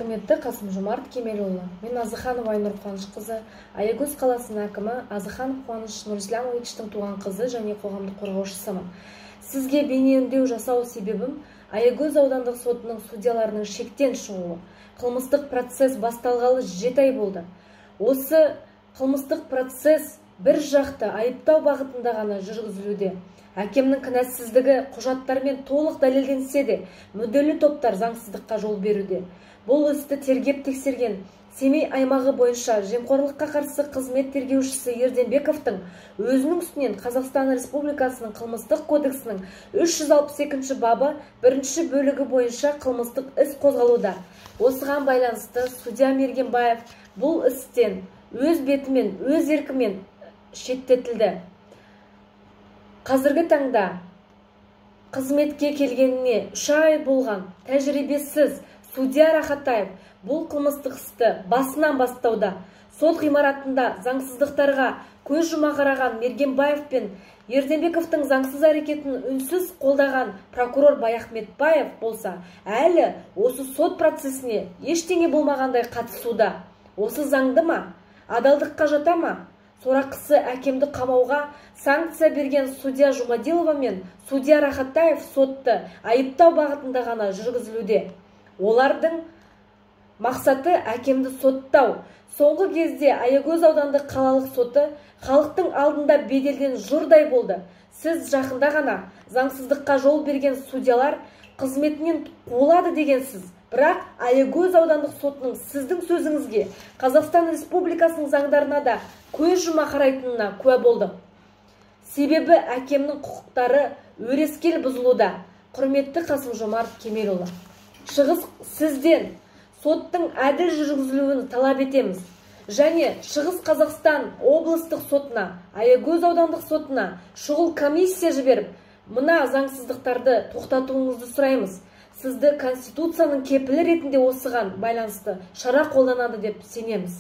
Құрметті Қасым-Жомарт Кемелұлы, мен Азыханова Айнұр Қуанышқызы, Аягөз қаласының әкімі Азыханов Қуаныш Нұрислямовичтің туған қызы және қоғамдық қорғаушысымын. Сізге бейнеүндеу жасау себебім Аягөз аудандық сотының судьяларының шектен шығуы. Қылмыстық процесс басталғалы 7 ай болды. Осы қылмыстық процесс бір жақты айыптау бағытында ғана жүргізілуде. Әкемнің кінәсіздігі құжаттармен толық дәлелденсе де, мүдделі топтар заңсыздыққа жол беруде. Бұл істі тергеп тексерген Семей аймағы бойынша жемқорлыққа қарсы қызмет тергеушісі Ерденбековтың өзінің үстінен Қазақстан Республикасының қылмыстық кодексінің 362 бабы 1 бөлігі бойынша қылмыстық іс қозғалуда. Осыған байланысты судья Мергенбаев бұл істен өз бетімен, өз еркімен шеттетілді. Қазіргі таңда қызметке келгеніне 3 ай болған тәжірибесіз судья Рахатаев бұл қылмыстық істі басынан бастауда. Сот ғимаратында заңсыздықтарға көз жұма қараған Мергенбаев пен Ерденбековтың заңсыз әрекетін үнсіз қолдаған прокурор Баяхметбаев болса, әлі осы сот процесіне ештеңе болмағандай қатысуда. Осы заңды ма? Адалдыққа жата ма? Сорақысы әкемді қамауға санкция берген судья Жұмадилова мен судья Рахатаев сотты айыптау бағытында ғана жүргізілуде. Олардың мақсаты әкемді соттау. Соңғы кезде Аягөз аудандық қалалық соты халықтың алдында беделден жұрдай болды. Сіз жақында ғана заңсыздыққа жол берген судьялар қызметінен қуылады дегенсіз. Бірақ Аягөз аудандық сотының сіздің сөзіңізге Қазақстан Республикасының заңдарына да көз жұма қарайтынына куә болдық. Себебі әкемнің құқықтары өрескел бұзылуда. Құрметті Қасым-Жомарт Кемелұлы, шығыс сізден соттың әділ жүргізілуін талап етеміз. Және Шығыс Қазақстан облыстық сотына, Аягөз аудандық сотына шұғыл комиссия жіберіп, мына заңсыздықтарды тоқтатуыңызды сұраймыз. Сізді Конституцияның кепілі ретінде осыған байланысты шара қолданады деп сенеміз.